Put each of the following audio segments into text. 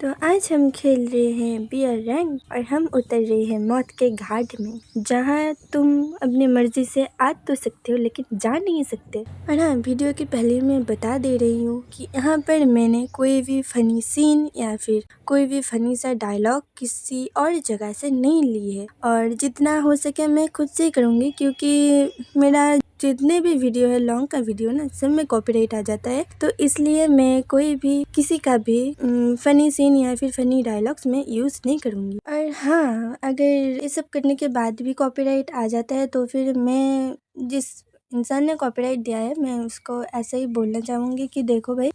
तो आज हम खेल रहे हैं बियर रैंक और हम उतर रहे हैं मौत के घाट में, जहाँ तुम अपनी मर्जी से आ तो सकते हो लेकिन जा नहीं सकते। और हाँ, वीडियो के पहले मैं बता दे रही हूँ कि यहाँ पर मैंने कोई भी फनी सीन या फिर कोई भी फनी सा डायलॉग किसी और जगह से नहीं ली है, और जितना हो सके मैं खुद से ही करूँगी, क्योंकि मेरा जितने भी वीडियो है, लॉन्ग का वीडियो ना, सब में कॉपीराइट आ जाता है। तो इसलिए मैं कोई भी किसी का भी फनी सीन या फिर फनी डायलॉग्स में यूज़ नहीं करूँगी। और हाँ, अगर ये सब करने के बाद भी कॉपीराइट आ जाता है तो फिर मैं जिस इंसान ने कॉपीराइट दिया है, मैं उसको ऐसे ही बोलना चाहूँगी कि देखो भाई,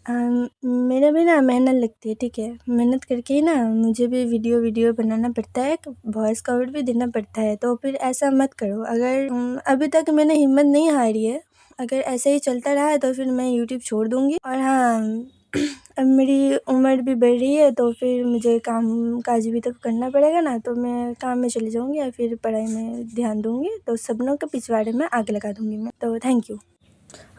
मेरा भी ना मेहनत लगती है, ठीक है। मेहनत करके ही ना मुझे भी वीडियो बनाना पड़ता है, वॉइस कवर भी देना पड़ता है। तो फिर ऐसा मत करो। अगर अभी तक मैंने हिम्मत नहीं हारी है, अगर ऐसे ही चलता रहा तो फिर मैं यूट्यूब छोड़ दूँगी। और हाँ, अब मेरी उम्र भी बढ़ रही है तो फिर मुझे काम काज भी तो करना पड़ेगा ना, तो मैं काम में चली जाऊँगी या फिर पढ़ाई में ध्यान दूँगी। तो सपनों के पिछवाड़े में आग लगा दूँगी मैं। तो थैंक यू।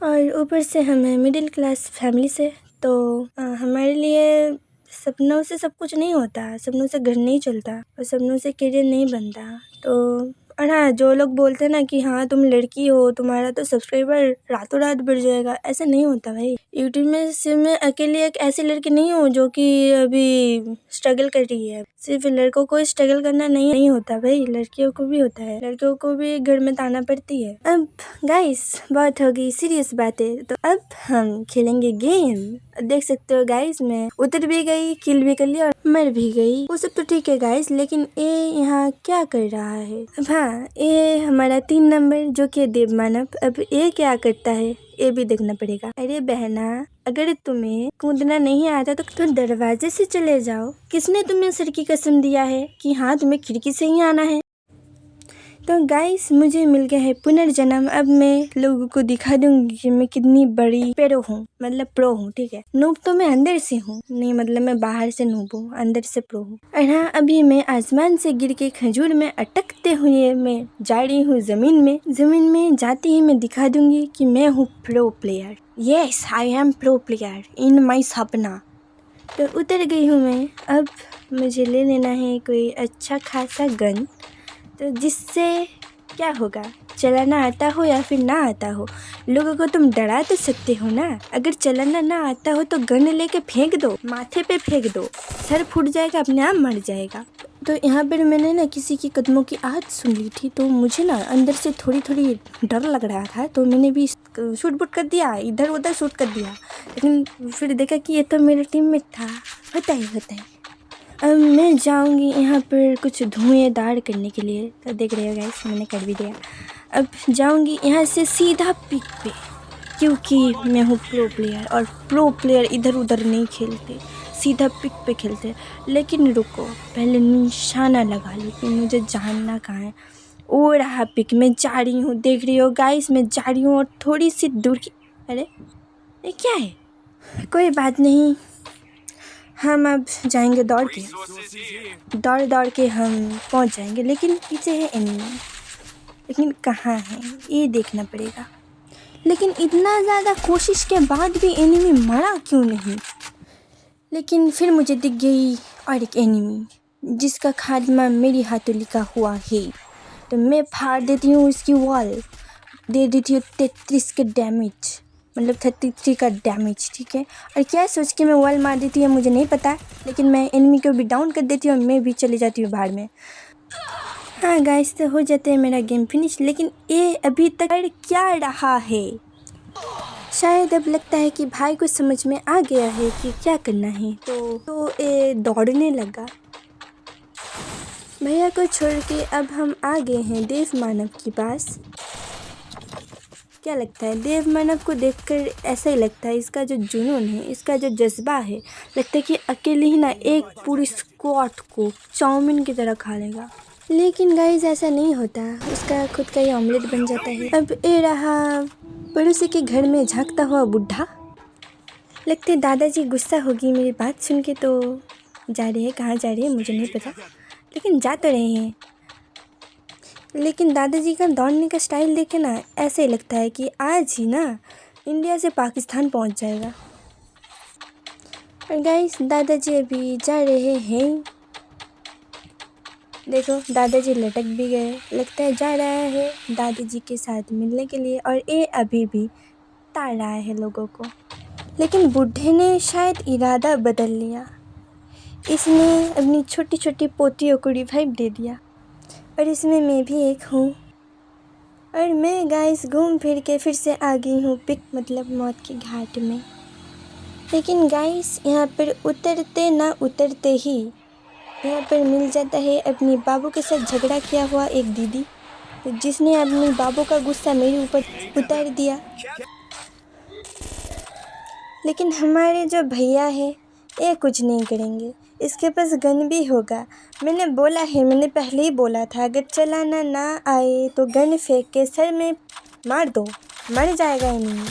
और ऊपर से हम हैं मिडिल क्लास फैमिली से, तो हमारे लिए सपनों से सब कुछ नहीं होता, सपनों से घर नहीं चलता और सपनों से करियर नहीं बनता। तो और हाँ, जो लोग बोलते हैं ना कि हाँ तुम लड़की हो, तुम्हारा तो सब्सक्राइबर रातों रात बढ़ जाएगा, ऐसा नहीं होता भाई। यूट्यूब में सिर्फ मैं अकेली एक ऐसी लड़की नहीं हूँ जो कि अभी स्ट्रगल कर रही है। सिर्फ लड़कों को स्ट्रगल करना नहीं होता भाई, लड़कियों को भी होता है, लड़कियों को भी घर में ताना पड़ती है। अब गाइस, बहुत हो गई सीरियस बातें, तो अब हम खेलेंगे गेम। देख सकते हो गाइस, मैं उतर भी गई, किल भी कर लिया और मर भी गई। वो सब तो ठीक है गाइस, लेकिन ये यहाँ क्या कर रहा है? अब हाँ, ये हमारा 3 नंबर जो कि देव मानव, अब ये क्या करता है ये भी देखना पड़ेगा। अरे बहना, अगर तुम्हें कूदना नहीं आता तो तुम दरवाजे से चले जाओ। किसने तुम्हें सर की कसम दिया है कि हाँ तुम्हें खिड़की से ही आना है? तो गाइस, मुझे मिल गया है पुनर्जन्म। अब मैं लोगों को दिखा दूंगी कि मैं कितनी बड़ी प्रो हूँ, मतलब प्रो हूँ, ठीक है। नूब तो मैं अंदर से हूँ, नहीं मतलब मैं बाहर से नूब हूँ, अंदर से प्रो हूँ। और हाँ, अभी मैं आसमान से गिर के खजूर में अटकते हुए मैं जा रही हूँ जमीन में जाते ही मैं दिखा दूंगी कि मैं हूँ pro player. Yes, I am pro player in my सपना। तो उतर गई हूँ मैं। अब मुझे ले लेना है कोई अच्छा खासा गन, तो जिससे क्या होगा, चलाना आता हो या फिर ना आता हो, लोगों को तुम डरा तो सकते हो ना। अगर चलाना ना आता हो तो गन लेके फेंक दो, माथे पे फेंक दो, सर फूट जाएगा, अपने आप मर जाएगा। तो यहाँ पर मैंने ना किसी की कदमों की आहट सुन ली थी, तो मुझे ना अंदर से थोड़ी डर लग रहा था। तो मैंने भी शूट बुट कर दिया, इधर उधर शूट कर दिया, लेकिन फिर देखा कि ये तो मेरा टीममेट था। होता है। अब मैं जाऊंगी यहाँ पर कुछ धुएंदार करने के लिए, तो देख रहे हो गाइस, मैंने कर भी दिया। अब जाऊंगी यहाँ से सीधा पिक पे, क्योंकि मैं हूँ प्रो प्लेयर और प्रो प्लेयर इधर उधर नहीं खेलते, सीधा पिक पे खेलते। लेकिन रुको, पहले निशाना लगा लो कि मुझे जानना कहाँ है। ओ रहा पिक, मैं जा रही हूँ, देख रही हो गाइस, मैं जा रही हूँ और थोड़ी सी दूर की, अरे ये क्या है? कोई बात नहीं, हम अब जाएंगे दौड़ के हम पहुंच जाएंगे। लेकिन पीछे है एनिमी, लेकिन कहाँ है ये देखना पड़ेगा। लेकिन इतना ज़्यादा कोशिश के बाद भी एनिमी मरा क्यों नहीं? लेकिन फिर मुझे दिख गई और एक एनिमी जिसका खात्मा मेरी हाथों लिखा हुआ है। तो मैं फाड़ देती हूँ इसकी वॉल, दे देती हूँ 33 के डैमेज, मतलब 33 का डैमेज, ठीक है। और क्या सोच के मैं वॉल मार देती है मुझे नहीं पता, लेकिन मैं एनिमी को भी डाउन कर देती हूँ और मैं भी चली जाती हूँ बाहर में। हाँ गाइस, तो हो जाता है मेरा गेम फिनिश। लेकिन ये अभी तक कर क्या रहा है? शायद अब लगता है कि भाई को समझ में आ गया है कि क्या करना है, तो ये दौड़ने लगा। भैया को छोड़ के अब हम आ गए हैं देव मानव के पास। क्या लगता है, देव मानव को देखकर ऐसा ही लगता है, इसका जो जुनून है, इसका जो जज्बा है, लगता है कि अकेले ही ना एक पूरी स्क्वाड को चाउमीन की तरह खा लेगा। लेकिन गाइस, ऐसा नहीं होता, उसका खुद का ही ऑमलेट बन जाता है। अब ये रहा पड़ोसी के घर में झांकता हुआ बुढ़ा। लगते दादाजी गुस्सा होगी मेरी बात सुन के, तो जा रहे हैं, कहाँ जा रहे हैं मुझे नहीं पता, लेकिन जा तो रहे हैं। लेकिन दादाजी का दौड़ने का स्टाइल देखे ना, ऐसे ही लगता है कि आज ही ना इंडिया से पाकिस्तान पहुंच जाएगा। और गाइस दादाजी अभी जा रहे हैं। देखो दादाजी लटक भी गए, लगता है जा रहा है दादाजी के साथ मिलने के लिए, और ये अभी भी ताड़ रहा है लोगों को। लेकिन बूढ़े ने शायद इरादा बदल लिया। इसने अपनी छोटी छोटी पोतियों को रिवाइव दे दिया, और इसमें मैं भी एक हूँ। और मैं गाइस घूम फिर के फिर से आ गई हूँ पिक मतलब मौत के घाट में। लेकिन गाइस यहाँ पर उतरते ना उतरते ही यहाँ पर मिल जाता है अपनी बाबू के साथ झगड़ा किया हुआ एक दीदी, जिसने अपनी बाबू का गुस्सा मेरे ऊपर उतार दिया। लेकिन हमारे जो भैया है ये कुछ नहीं करेंगे, इसके पास गन भी होगा। मैंने बोला है, मैंने पहले ही बोला था, अगर चलाना ना आए तो गन फेंक के सर में मार दो, मर जाएगा ही नहीं।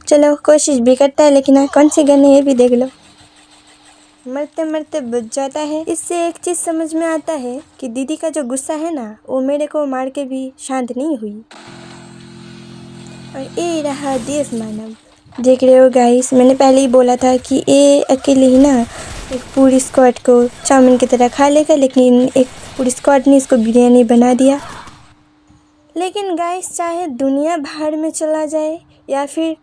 चलो कोशिश भी करता है, लेकिन कौन सी गन है ये भी देख लो, मरते मरते बच जाता है। इससे एक चीज़ समझ में आता है कि दीदी का जो गुस्सा है ना, वो मेरे को मार के भी शांत नहीं हुई। और ये रहा देव मानव, देख रहे हो गाइस, मैंने पहले ही बोला था कि ये अकेले ही ना एक पूरी स्क्वाड को चाउमीन की तरह खा लेगा, लेकिन एक पूरी स्क्वाड ने इसको बिरयानी बना दिया। लेकिन गाइस चाहे दुनिया भाड़ में चला जाए या फिर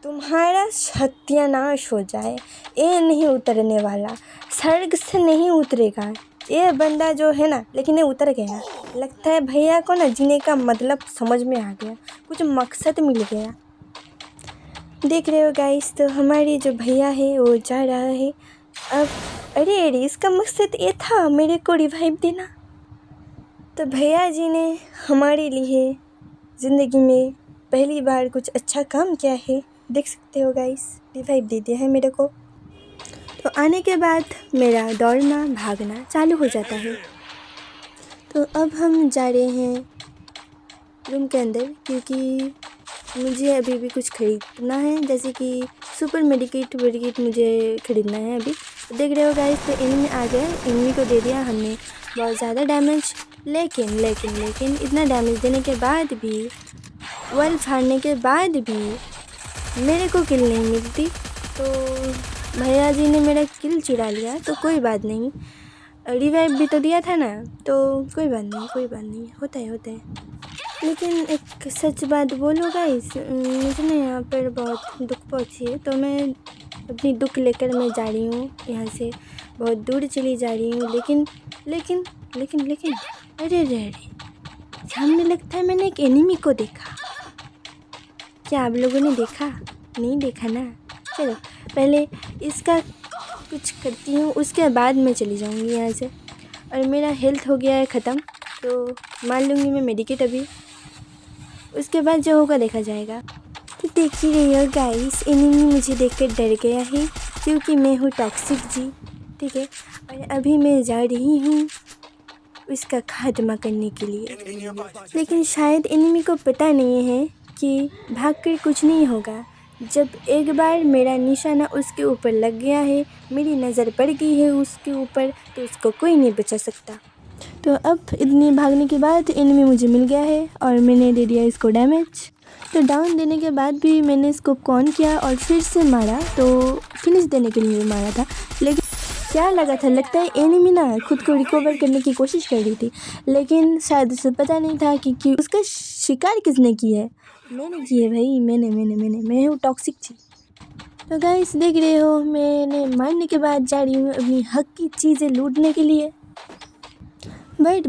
तुम्हारा सत्यानाश हो जाए, ये नहीं उतरने वाला, स्वर्ग से नहीं उतरेगा ये बंदा जो है ना। लेकिन ये उतर गया, लगता है भैया को ना जीने का मतलब समझ में आ गया, कुछ मकसद मिल गया। देख रहे हो गाइस, तो हमारी जो भैया है वो जा रहा है अब। अरे इसका मकसद ये था मेरे को रिवाइव देना। तो भैया जी ने हमारे लिए ज़िंदगी में पहली बार कुछ अच्छा काम किया है, देख सकते हो गाइस, रिवाइव दे दिया है मेरे को। तो आने के बाद मेरा दौड़ना भागना चालू हो जाता है। तो अब हम जा रहे हैं रूम के अंदर, क्योंकि मुझे अभी भी कुछ ख़रीदना है, जैसे कि सुपर मेडिकेट मुझे ख़रीदना है अभी। तो देख रहे हो गाइस, तो एनिमी आ गया, एनिमी को दे दिया हमने बहुत ज़्यादा डैमेज। लेकिन इतना डैमेज देने के बाद भी, वॉल फाड़ने के बाद भी मेरे को किल नहीं मिलती। तो भैया जी ने मेरा किल चुरा लिया, तो कोई बात नहीं, रिवाइव भी तो दिया था ना, तो कोई बात नहीं, होता है। लेकिन एक सच बात बोलो गाइस, मुझे ना यहाँ पर बहुत दुख पहुँची है, तो मैं अपनी दुख लेकर मैं जा रही हूँ यहाँ से, बहुत दूर चली जा रही हूँ। लेकिन अरे सामने लगता है मैंने एक एनिमी को देखा। क्या आप लोगों ने देखा? नहीं देखा ना? चलो पहले इसका कुछ करती हूँ, उसके बाद मैं चली जाऊँगी यहाँ से। और मेरा हेल्थ हो गया है ख़त्म, तो मान लूँगी मैं मेडिकेट अभी, उसके बाद जो होगा देखा जाएगा। तो देख ही रही हो गाइस, एनिमी मुझे देखकर डर गया है, क्योंकि मैं हूँ टॉक्सिक जी, ठीक है। और अभी मैं जा रही हूँ उसका खात्मा करने के लिए। लेकिन शायद एनिमी को पता नहीं है कि भागकर कुछ नहीं होगा। जब एक बार मेरा निशाना उसके ऊपर लग गया है, मेरी नज़र पड़ गई है उसके ऊपर, तो उसको कोई नहीं बचा सकता। तो अब इतनी भागने के बाद एनिमी मुझे मिल गया है और मैंने दे दिया इसको डैमेज। तो डाउन देने के बाद भी मैंने स्कोप ऑन किया और फिर से मारा, तो फिनिश देने के लिए मारा था। लेकिन क्या लगा था, लगता है एनिमी ना खुद को रिकवर करने की कोशिश कर रही थी, लेकिन शायद उसे पता नहीं था कि उसका शिकार किसने की है। मैंने की है भाई, मैं हूँ टॉक्सिक जी। तो गाइस देख रहे हो, मैंने मारने के बाद जा रही हूँ अपनी हक की चीज़ें लूटने के लिए। बट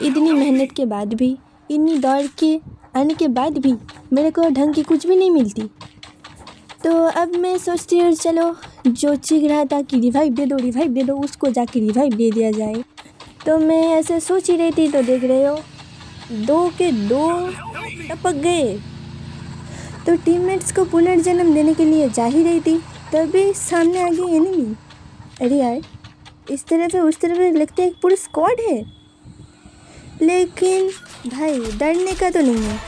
इतनी मेहनत के बाद भी, इतनी दौड़ के आने के बाद भी मेरे को ढंग की कुछ भी नहीं मिलती। तो अब मैं सोचती हूँ चलो, जो चीख रहा था कि रिवाइव दे दो, उसको जाके रिवाइव दे दिया जाए। तो मैं ऐसे सोच ही रही थी, तो देख रहे हो 2 के 2 टपक गए। तो टीममेट्स को पुनर्जन्म देने के लिए जा ही रही थी, तभी सामने आ गई एनिमी। अरे यार, इस तरफ है उस तरफ है, लगता है एक पूरी स्क्वाड है। लेकिन भाई डरने का तो नहीं है।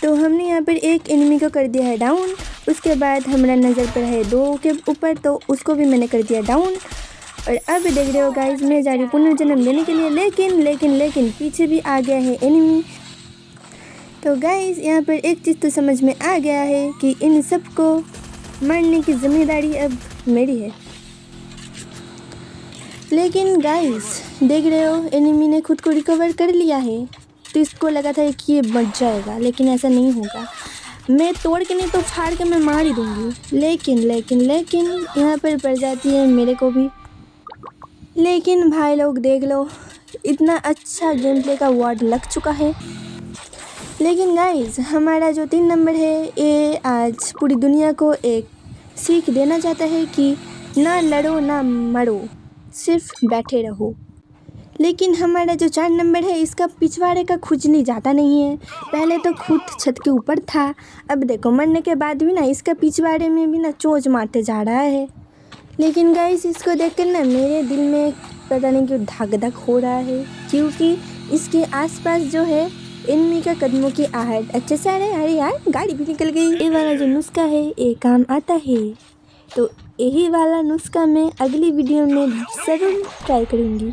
तो हमने यहाँ पर एक एनिमी को कर दिया है डाउन, उसके बाद हमारा नज़र पर है 2 के ऊपर, तो उसको भी मैंने कर दिया डाउन। और अब देख रहे हो गाइस, मैं जा रही हूँ पुनर्जन्म देने के लिए, लेकिन पीछे भी आ गया है एनिमी। तो गाइस यहाँ पर एक चीज़ तो समझ में आ गया है कि इन सबको मारने की जिम्मेदारी अब मेरी है। लेकिन गाइस देख रहे हो एनिमी ने खुद को रिकवर कर लिया है, तो इसको लगा था कि ये बच जाएगा, लेकिन ऐसा नहीं होगा। मैं तोड़ के नहीं तो फाड़ के मैं मार ही दूंगी। लेकिन यहाँ पर पड़ जाती है मेरे को भी। लेकिन भाई लोग देख लो, इतना अच्छा गेम प्ले का अवार्ड लग चुका है। लेकिन गाइस हमारा जो 3 नंबर है ये आज पूरी दुनिया को एक सीख देना चाहता है कि ना लड़ो ना मरो, सिर्फ बैठे रहो। लेकिन हमारा जो 4 नंबर है इसका पिछवाड़े का खुजली ज़्यादा नहीं है। पहले तो खुद छत के ऊपर था, अब देखो मरने के बाद भी ना इसका पिछवाड़े में भी ना चोंच मारते जा रहा है। लेकिन गाइस इसको देखकर ना मेरे दिल में पता नहीं क्यों धक धक हो रहा है, क्योंकि इसके आसपास जो है एनिमी का कदमों की आहट अच्छे से आ रहा है। अरे यार गाड़ी भी निकल गई। ये वाला जो नुस्खा है ये काम आता है, तो यही वाला नुस्खा मैं अगली वीडियो में ज़रूर ट्राई करूँगी।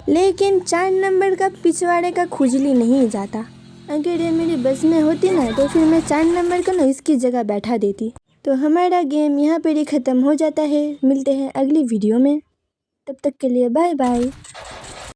लेकिन 4 नंबर का पिछवाड़े का खुजली नहीं जाता। अगर ये मेरी बस में होती ना तो फिर मैं 4 नंबर को ना इसकी जगह बैठा देती। तो हमारा गेम यहाँ पर ही ख़त्म हो जाता है। मिलते हैं अगली वीडियो में, तब तक के लिए बाय बाय।